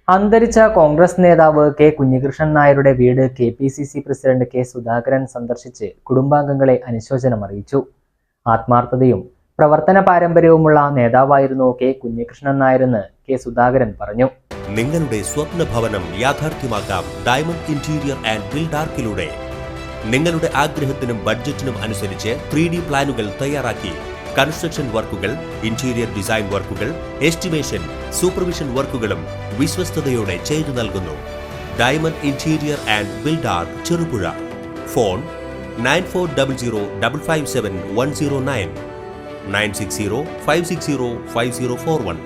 അന്തരിച്ച കോൺഗ്രസ് നേതാവ് കെ കുഞ്ഞികൃഷ്ണൻ നായരുടെ വീട് കെപിസിസി പ്രസിഡന്റ് കെ സുധാകരൻ സന്ദർശിച്ച് കുടുംബാംഗങ്ങളെ അനുശോചനം അറിയിച്ചു. ആത്മാർത്ഥതയും പ്രവർത്തന പാരമ്പര്യവുമുള്ള നേതാവായിരുന്നു കെ കുഞ്ഞികൃഷ്ണൻ നായരെന്ന് കെ സുധാകരൻ പറഞ്ഞു. നിങ്ങളുടെ സ്വപ്ന ഭവനം യാഥാർത്ഥ്യമാക്കാം ഡയമണ്ട് ഇന്റീരിയർ ആൻഡ് ബിൽഡാർക്കിലൂടെ. നിങ്ങളുടെ ആഗ്രഹത്തിനും ബഡ്ജറ്റിനും അനുസരിച്ച് 3D പ്ലാനുകൾ തയ്യാറാക്കി കൺസ്ട്രക്ഷൻ വർക്കുകൾ, ഇന്റീരിയർ ഡിസൈൻ വർക്കുകൾ, എസ്റ്റിമേഷൻ, സൂപ്പർവിഷൻ വർക്കുകളും വിശ്വസ്തയോടെ ചെയ്തു നൽകുന്നു. Diamond interior and Buildark, Cherupuzha. Phone 9400557109 96056050441.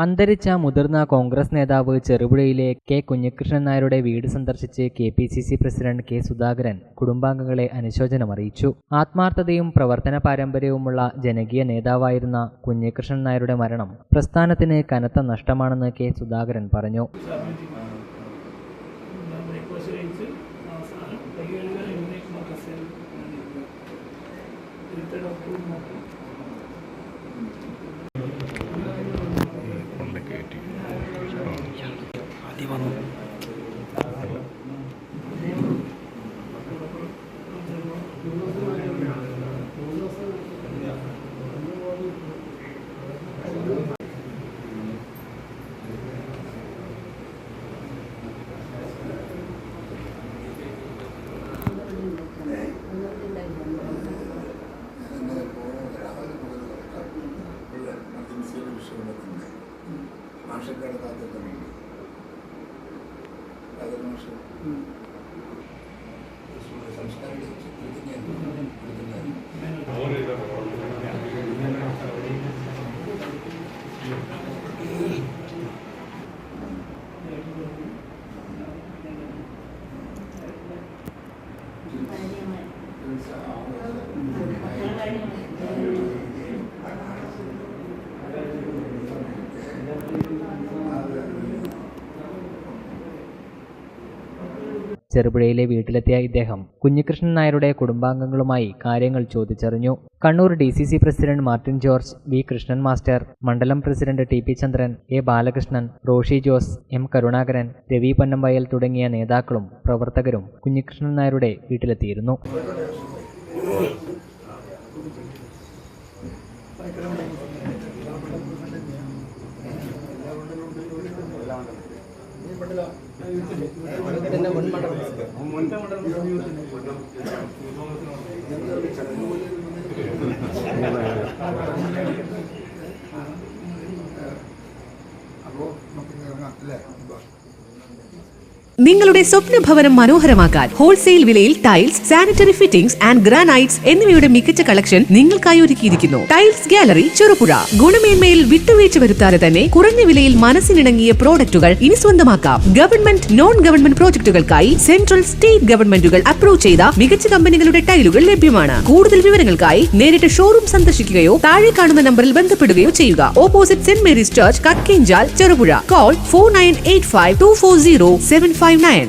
അന്തരിച്ച മുതിർന്ന കോൺഗ്രസ് നേതാവ് ചെറുപുഴയിലെ കെ കുഞ്ഞികൃഷ്ണൻ നായരുടെ വീട് സന്ദർശിച്ച് കെപിസിസി പ്രസിഡന്റ് കെ സുധാകരൻ കുടുംബാംഗങ്ങളെ അനുശോചനം അറിയിച്ചു. ആത്മാർത്ഥതയും പ്രവർത്തന പാരമ്പര്യവുമുള്ള ജനകീയ നേതാവായിരുന്ന കുഞ്ഞികൃഷ്ണൻ നായരുടെ മരണം പ്രസ്ഥാനത്തിന് കനത്ത നഷ്ടമാണെന്ന് കെ സുധാകരൻ പറഞ്ഞു. ചെറുപുഴയിലെ വീട്ടിലെത്തിയ ഇദ്ദേഹം കുഞ്ഞികൃഷ്ണൻ നായരുടെ കുടുംബാംഗങ്ങളുമായി കാര്യങ്ങൾ ചോദിച്ചറിഞ്ഞു. Kannur DCC president Martin George, V Krishnan master, മണ്ഡലം president T P Chandran, A Balakrishnan, Roshi Jose, M Karunakaran, Ravi Ponnambayal തുടങ്ങിയ നേതാക്കളും പ്രവർത്തകരും കുഞ്ഞികൃഷ്ണൻ നായരുടെ വീട്ടിലെത്തിയിരുന്നു. നിങ്ങളുടെ സ്വപ്ന ഭവനം മനോഹരമാക്കാൻ ഹോൾസെയിൽ വിലയിൽ tiles, sanitary fittings and granites എന്നിവയുടെ മികച്ച കളക്ഷൻ നിങ്ങൾക്കായി ഒരുക്കിയിരിക്കുന്നു. Tiles gallery, Cherupuzha. ഗുണമേന്മയിൽ വിട്ടുവീഴ്ച വരുത്താതെ തന്നെ കുറഞ്ഞ വിലയിൽ മനസ്സിനിണങ്ങിയ പ്രോഡക്റ്റുകൾ ഇനി സ്വന്തമാക്കാം. ഗവൺമെന്റ്, നോൺ ഗവൺമെന്റ് പ്രോജക്ടുകൾക്കായി സെൻട്രൽ, സ്റ്റേറ്റ് ഗവൺമെന്റുകൾ അപ്രൂവ് ചെയ്ത മികച്ച കമ്പനികളുടെ ടൈലുകൾ ലഭ്യമാണ്. കൂടുതൽ വിവരങ്ങൾക്കായി നേരിട്ട് ഷോറൂം സന്ദർശിക്കുകയോ താഴെ കാണുന്ന നമ്പറിൽ ബന്ധപ്പെടുകയോ ചെയ്യുക. Opposite saint Mary's church, Kakkenchal, Cherupuzha. Call 4985240759.